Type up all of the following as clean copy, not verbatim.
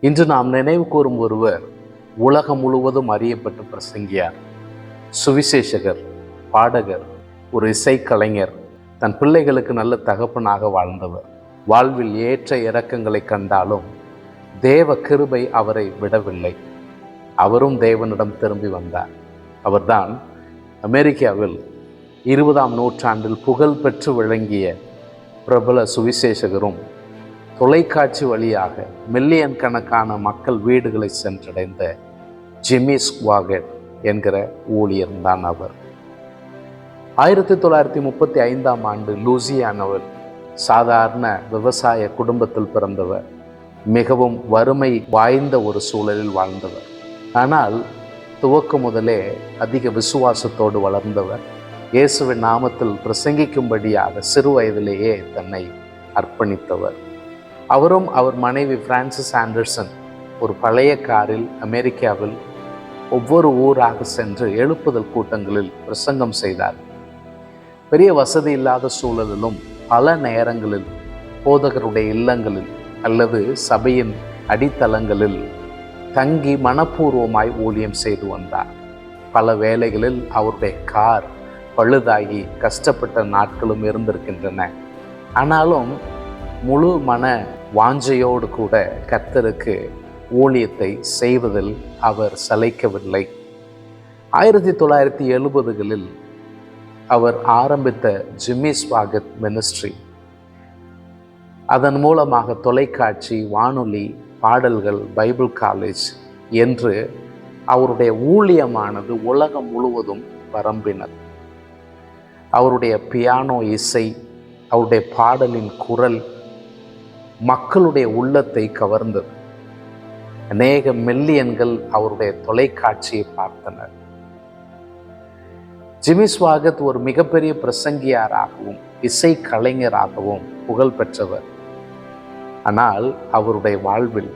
இன்று நாம் நினைவு கூறும் ஒருவர் உலகம் முழுவதும் அறியப்பட்ட பிரசங்கியார், சுவிசேஷகர், பாடகர், ஒரு இசைக்கலைஞர், தன் பிள்ளைகளுக்கு நல்ல தகப்பனாக வாழ்ந்தவர். வாழ்வில் ஏற்ற இறக்கங்களை கண்டாலும் தேவ கிருபை அவரை விடவில்லை. அவரும் தேவனிடம் திரும்பி வந்தார். அவர்தான் அமெரிக்காவில் 20ஆம் நூற்றாண்டில் புகழ் பெற்று விளங்கிய பிரபல சுவிசேஷகரும், தொலைக்காட்சி வழியாக மில்லியன் கணக்கான மக்கள் வீடுகளை சென்றடைந்த ஜிம்மி ஸ்வாகட் என்கிற ஊழியர்தான் அவர். 1935ஆம் ஆண்டு லூசியானாவில் சாதாரண விவசாய குடும்பத்தில் பிறந்தவர். மிகவும் வறுமை வாய்ந்த ஒரு சூழலில் வாழ்ந்தவர். ஆனால் துவக்க முதலே அதிக விசுவாசத்தோடு வளர்ந்தவர். இயேசுவின் நாமத்தில் பிரசங்கிக்கும்படியாக சிறு வயதிலேயே தன்னை அர்ப்பணித்தவர். அவரும் அவர் மனைவி பிரான்சிஸ் ஆண்டர்சன் ஒரு பழைய காரில் அமெரிக்காவில் ஒவ்வொரு ஊராக சென்று எழுப்புதல் கூட்டங்களில் பிரசங்கம் செய்தார். பெரிய வசதி இல்லாத சூழலிலும் பல நேரங்களில் போதகருடைய இல்லங்களில் அல்லது சபையின் அடித்தளங்களில் தங்கி மனப்பூர்வமாய் ஊழியம் செய்து வந்தார். பல வேளைகளில் அவருடைய கார் பழுதாகி கஷ்டப்பட்ட நாட்களும் இருந்திருக்கின்றன. ஆனாலும் முழு மன வாஞ்சையோடு கூட கர்த்தருக்கு ஊழியத்தை செய்வதில் அவர் சளைக்கவில்லை. 1970களில் அவர் ஆரம்பித்த ஜிம்மி ஸ்வாகட் மினிஸ்ட்ரி, அதன் மூலமாக தொலைக்காட்சி, வானொலி, பாடல்கள், பைபிள் காலேஜ் என்று அவருடைய ஊழியமானது உலகம் முழுவதும் பரம்பினது. அவருடைய பியானோ இசை, அவருடைய பாடலின் குரல் மக்களுடைய உள்ளத்தை கவர்ந்தது. அநேக மில்லியன்கள் அவருடைய தொலைக்காட்சியை பார்த்தனர். ஜிம்மி ஸ்வாகட் ஒரு மிகப்பெரிய பிரசங்கியாராகவும் இசை கலைஞராகவும் புகழ் பெற்றவர். ஆனால் அவருடைய வாழ்வில்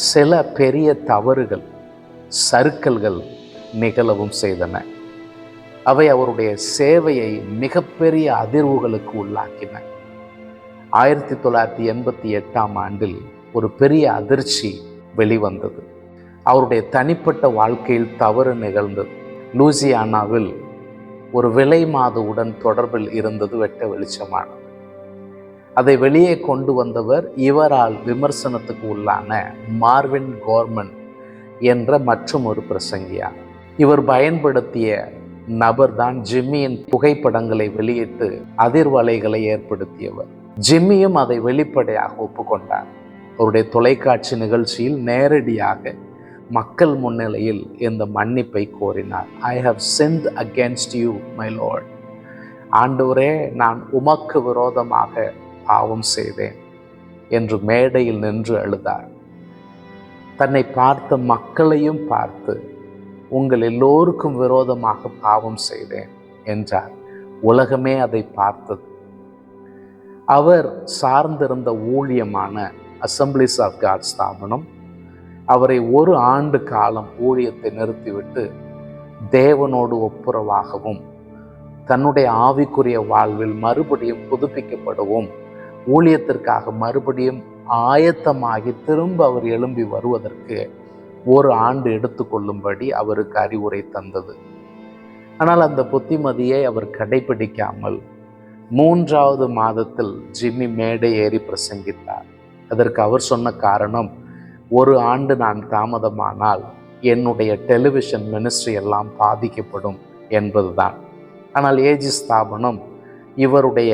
சில பெரிய தவறுகள், சறுக்கல்கள் நிகழவும் செய்தன. அவை அவருடைய சேவையை மிகப்பெரிய அதிர்வுகளுக்கு உள்ளாக்கின. 1988ஆம் ஆண்டில் ஒரு பெரிய அதிர்ச்சி வெளிவந்தது. அவருடைய தனிப்பட்ட வாழ்க்கையில் தவறு நிகழ்ந்தது. லூசியானாவில் ஒரு விலை மாதுவுடன் தொடர்பில் இருந்தது வெட்ட வெளிச்சமானது. அதை வெளியே கொண்டு வந்தவர் இவரால் விமர்சனத்துக்கு உள்ளான மார்வின் கோர்மன் என்ற மற்றும் ஒரு பிரசங்கியார். இவர் பயன்படுத்திய நபர்தான் ஜிம்மியின் புகைப்படங்களை வெளியிட்டு அதிர்வலைகளை ஏற்படுத்தியவர். ஜிம்மியும் அதை வெளிப்படையாக ஒப்புக்கொண்டார். அவருடைய தொலைக்காட்சி நிகழ்ச்சியில் நேரடியாக மக்கள் முன்னிலையில் இந்த மன்னிப்பை கோரினார். I have sinned against you, my Lord. ஆண்டவரே, நான் உமக்கு விரோதமாக பாவம் செய்தேன் என்று மேடையில் நின்று அழுதார். தன்னை பார்த்த மக்களையும் பார்த்து, உங்கள் எல்லோருக்கும் விரோதமாக பாவம் செய்தேன் என்றார். உலகமே அதை பார்த்தது. அவர் சார்ந்திருந்த ஊழியமான அசம்பிளிஸ் ஆஃப் காட் ஸ்தாபனம் அவரை 1 ஆண்டு காலம் ஊழியத்தை நிறுத்திவிட்டு தேவனோடு ஒப்புரவாகவும் தன்னுடைய ஆவிக்குரிய வாழ்வில் மறுபடியும் புதுப்பிக்கப்படவும் ஊழியத்திற்காக மறுபடியும் ஆயத்தமாகி திரும்ப அவர் எழும்பி வருவதற்கு 1 ஆண்டு எடுத்துக்கொள்ளும்படி அவருக்கு அறிவுரை தந்தது. ஆனால் அந்த புத்திமதியை அவர் கடைபிடிக்காமல் 3வது மாதத்தில் ஜிம்மி மேடை ஏறி பிரசங்கித்தார். அதற்கு அவர் சொன்ன காரணம், 1 ஆண்டு நான் தாமதமானால் என்னுடைய டெலிவிஷன் மினிஸ்ட்ரி எல்லாம் பாதிக்கப்படும் என்பதுதான். ஆனால் ஏஜி ஸ்தாபனம் இவருடைய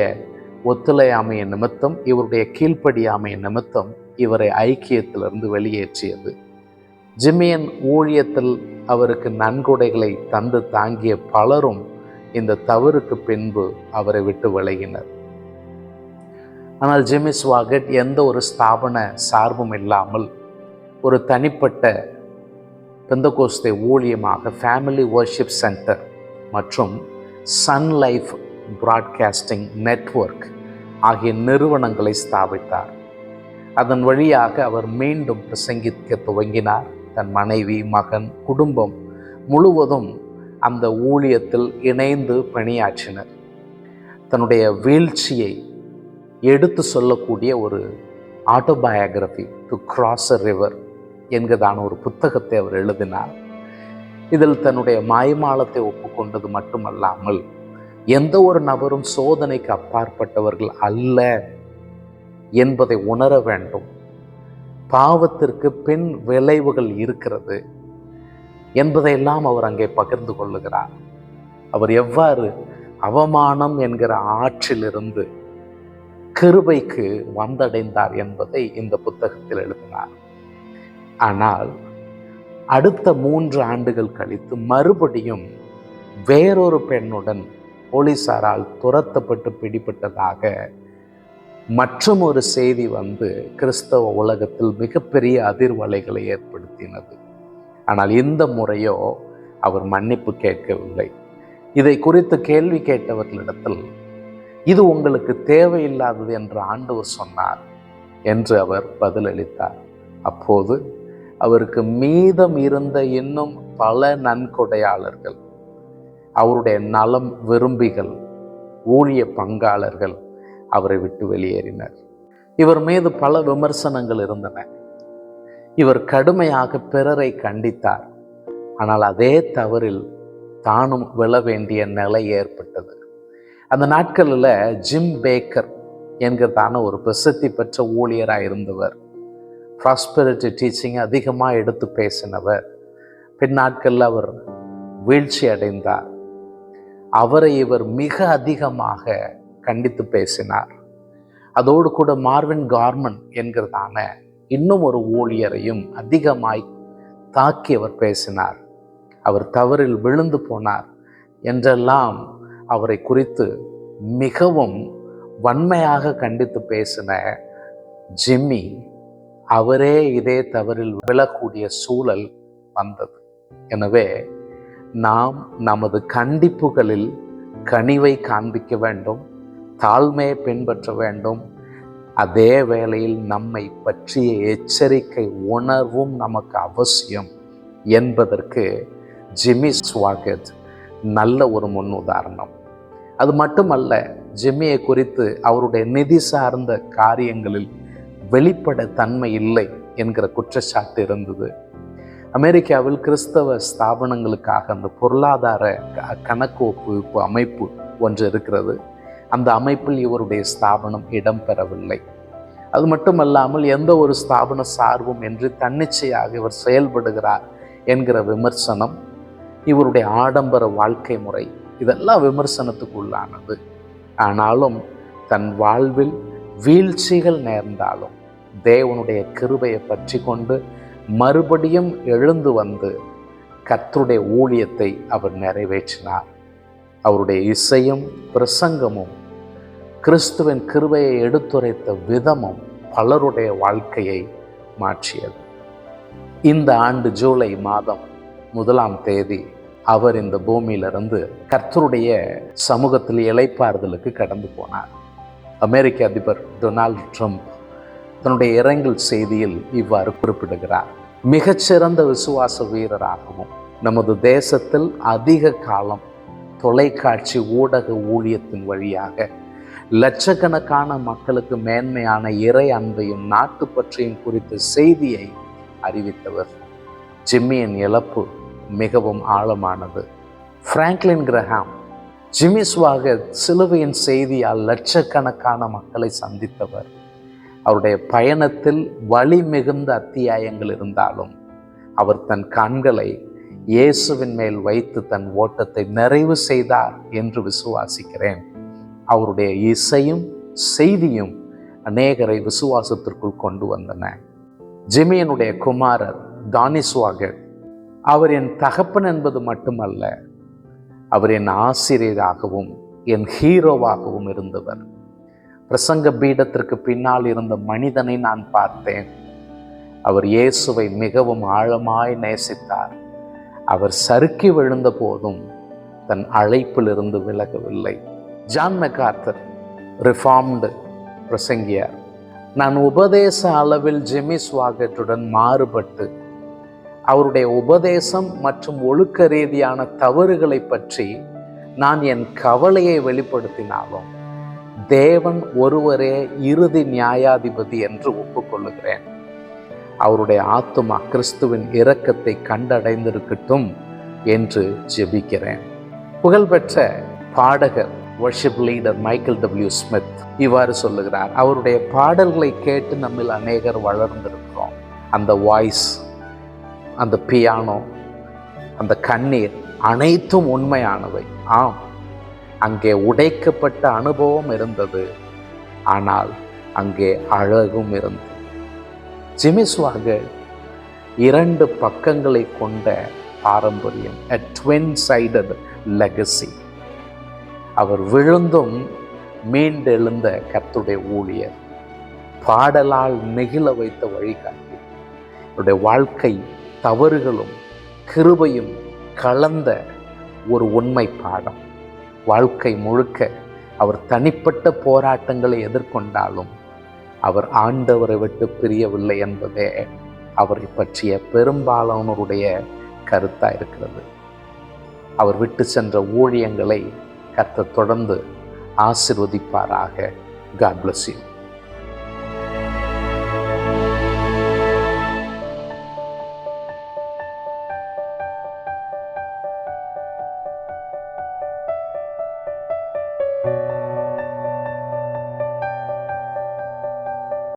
ஒத்துழையாமையின் நிமித்தம், இவருடைய கீழ்ப்படியாமையின் நிமித்தம் இவரை ஐக்கியத்திலிருந்து வெளியேற்றியது. ஜிம்மியின் ஊழியத்தில் அவருக்கு நன்கொடைகளை தந்து தாங்கிய பலரும் இந்த தவறுக்கு பின்பு அவரை விட்டு விலகினர். ஆனால் ஜிம்மி ஸ்வாகட் எந்த ஒரு ஸ்தாபன சார்பும் இல்லாமல் ஒரு தனிப்பட்ட பெந்தகோஸ்தே ஊழியமாக ஃபேமிலி வர்ஷிப் சென்டர் மற்றும் சன் லைஃப் பிராட்காஸ்டிங் நெட்வொர்க் ஆகிய நிறுவனங்களை ஸ்தாபித்தார். அதன் வழியாக அவர் மீண்டும் பிரசங்கிக்க துவங்கினார். தன் மனைவி, மகன், குடும்பம் முழுவதும் அந்த ஊழியத்தில் இணைந்து பணியாற்றினர். தன்னுடைய வீழ்ச்சியை எடுத்து சொல்லக்கூடிய ஒரு autobiography, to cross a river என்கிறதான ஒரு புத்தகத்தை அவர் எழுதினார். இதில் தன்னுடைய மாய்மாலத்தை ஒப்புக்கொண்டது மட்டுமல்லாமல் எந்த ஒரு நபரும் சோதனைக்கு அப்பாற்பட்டவர்கள் அல்ல என்பதை உணர வேண்டும், பாவத்திற்கு பின் விளைவுகள் இருக்கிறது என்பதையெல்லாம் அவர் அங்கே பகிர்ந்து கொள்ளுகிறார். அவர் எவ்வாறு அவமானம் என்கிற ஆற்றிலிருந்து கிருபைக்கு வந்தடைந்தார் என்பதை இந்த புத்தகத்தில் எழுதினார். ஆனால் அடுத்த 3 ஆண்டுகள் கழித்து மறுபடியும் வேறொரு பெண்ணுடன் போலீசாரால் துரத்தப்பட்டு பிடிபட்டதாக மற்றும் ஒரு செய்தி வந்து கிறிஸ்தவ உலகத்தில் மிகப்பெரிய அதிர்வலைகளை ஏற்படுத்தினது. ஆனால் இந்த முறையோ அவர் மன்னிப்பு கேட்கவில்லை. இதை குறித்து கேள்வி கேட்டவர்களிடத்தில் இது உங்களுக்கு தேவையில்லாதது என்று ஆண்டவர் சொன்னார் என்று அவர் பதிலளித்தார். அப்போது அவருக்கு மீதம் இருந்த இன்னும் பல நன்கொடையாளர்கள், அவருடைய நலம் விரும்பிகள், ஊழிய பங்காளர்கள் அவரை விட்டு வெளியேறினர். இவர் மீது பல விமர்சனங்கள் இருந்தன. இவர் கடுமையாக பிறரை கண்டித்தார். ஆனால் அதே தவறில் தானும் விழ வேண்டிய நிலை ஏற்பட்டது. அந்த நாட்களில் ஜிம் பேக்கர் என்கிறதான ஒரு பிரசித்தி பெற்ற ஊழியராக இருந்தவர், ப்ராஸ்பெரிட்டி டீச்சிங் அதிகமாக எடுத்து பேசினவர். பின்னாட்களில் அவர் வீழ்ச்சி அடைந்தார். அவரை இவர் மிக அதிகமாக கண்டித்து பேசினார். அதோடு கூட மார்வின் கார்மன் என்கிறதான இன்னும் ஒரு ஊழியரையும் அதிகமாய் தாக்கி அவர் பேசினார். அவர் தவறில் விழுந்து போனார் என்றெல்லாம் அவரை குறித்து மிகவும் வன்மையாக கண்டித்து பேசின ஜிம்மி அவரே இதே தவறில் விழக்கூடிய சூழல் வந்தது. எனவே நாம் நமது கண்டிப்புகளில் கனிவை காண்பிக்க வேண்டும், தாழ்மையை பின்பற்ற வேண்டும். அதே வேளையில் நம்மை பற்றிய எச்சரிக்கை உணர்வும் நமக்கு அவசியம் என்பதற்கு ஜிம்மி ஸ்வாகட் நல்ல ஒரு முன் உதாரணம். அது மட்டுமல்ல, ஜிம்மியை குறித்து அவருடைய நிதி சார்ந்த காரியங்களில் வெளிப்பட தன்மை இல்லை என்கிற குற்றச்சாட்டு இருந்தது. அமெரிக்காவில் கிறிஸ்தவ ஸ்தாபனங்களுக்காக அந்த பொருளாதார கணக்கு ஒப்புவிப்பு அமைப்பு ஒன்று இருக்கிறது. அந்த அமைப்பில் இவருடைய ஸ்தாபனம் இடம்பெறவில்லை. அது மட்டுமல்லாமல் எந்த ஒரு ஸ்தாபன சார்பும் என்று தன்னிச்சையாக இவர் செயல்படுகிறார் என்கிற விமர்சனம், இவருடைய ஆடம்பர வாழ்க்கை முறை, இதெல்லாம் விமர்சனத்துக்கு உள்ளானது. ஆனாலும் தன் வாழ்வில் வீழ்ச்சிகள் நேர்ந்தாலும் தேவனுடைய கிருபையை பற்றி கொண்டு மறுபடியும் எழுந்து வந்து கர்த்தருடைய ஊழியத்தை அவர் நிறைவேற்றினார். அவருடைய இசையும் பிரசங்கமும் கிறிஸ்துவின் கிருபையை எடுத்துரைத்த விதமும் பலருடைய வாழ்க்கையை மாற்றியது. இந்த ஆண்டு ஜூலை மாதம் 1ஆம் தேதி அவர் இந்த பூமியிலிருந்து கர்த்தருடைய சமூகத்தில் இளைப்பாறுதலுக்கு கடந்து போனார். அமெரிக்க அதிபர் டொனால்டு ட்ரம்ப் தன்னுடைய இரங்கல் செய்தியில் இவ்வாறு குறிப்பிடுகிறார்: மிகச்சிறந்த விசுவாச வீரராகவும் நமது தேசத்தில் அதிக காலம் தொலைக்காட்சி ஊடக ஊழியத்தின் வழியாக லட்சக்கணக்கான மக்களுக்கு மேன்மையான இறை அன்பையும் நாட்டு பற்றியும் குறித்த செய்தியை அறிவித்தவர். ஜிம்மியின் இழப்பு மிகவும் ஆழமானது. பிராங்க்லின் கிரஹாம், ஜிம்மி ஸ்வாகட் சிலுவையின் செய்தியால் லட்சக்கணக்கான மக்களை சந்தித்தவர். அவருடைய பயணத்தில் வலி மிகுந்த அத்தியாயங்கள் இருந்தாலும் அவர் தன் கண்களை இயேசுவின் மேல் வைத்து தன் ஓட்டத்தை நிறைவு செய்தார் என்று விசுவாசிக்கிறேன். அவருடைய இசையும் செய்தியும் அநேகரை விசுவாசத்திற்குள் கொண்டு வந்தன. ஜிம்மியனுடைய குமாரர் டானி ஸ்வாகட், அவர் என் தகப்பன் என்பது மட்டுமல்ல, அவர் என் ஆசிரியராகவும் என் ஹீரோவாகவும் இருந்தவர். பிரசங்க பீடத்திற்கு பின்னால் இருந்த மனிதனை நான் பார்த்தேன். அவர் இயேசுவை மிகவும் ஆழமாய் நேசித்தார். அவர் சறுக்கி விழுந்த போதும் தன் அழைப்பிலிருந்து விலகவில்லை. ஜான் மெக்கார்த்தர், ரிஃபார்ம்டு பிரசங்கியார், நான் உபதேச அளவில் ஜிம்மி ஸ்வாகட்டுடன் மாறுபட்டு அவருடைய உபதேசம் மற்றும் ஒழுக்க ரீதியான தவறுகளை பற்றி நான் என் கவலையை வெளிப்படுத்தினாலும் தேவன் ஒருவரே இறுதி நியாயாதிபதி என்று ஒப்புக்கொள்ளுகிறேன். அவருடைய ஆத்துமா கிறிஸ்துவின் இரக்கத்தை கண்டடைந்திருக்கட்டும் என்று ஜெபிக்கிறேன். புகழ்பெற்ற பாடகர் worship leader Michael W Smith இவ்வாறு சொல்லுகிறார், அவருடைய பாடல்களை கேட்டு நம்மில் அநேகர் வளர்ந்திருக்கிறோம். அந்த வாய்ஸ், அந்த பியானோ, அந்த கண்ணீர் அனைத்தும் உண்மையானவை. ஆம், அங்கே உடைக்கப்பட்ட அனுபவம் இருந்தது, ஆனால் அங்கே அழகும் இருந்தது. ஜிம்மி ஸ்வாகர் 2 பக்கங்களை கொண்ட பாரம்பரியம், a twin-sided legacy. அவர் விழுந்தும் மீண்டெழுந்த கர்த்தருடைய ஊழியர், பாடலால் நெகிழ வைத்த வழிகாட்டி, அவருடைய வாழ்க்கை தவறுகளும் கிருபையும் கலந்த ஒரு உண்மை பாடம். வாழ்க்கை முழுக்க அவர் தனிப்பட்ட போராட்டங்களை எதிர்கொண்டாலும் அவர் ஆண்டவரை விட்டு பிரியவில்லை என்பதே அவரை பற்றிய பெரும்பாலானோருடைய கருத்தாக இருக்கிறது. அவர் விட்டு சென்ற ஊழியங்களை கர்த்தர் தொடர்ந்து ஆசீர்வதிப்பாராக. God bless you.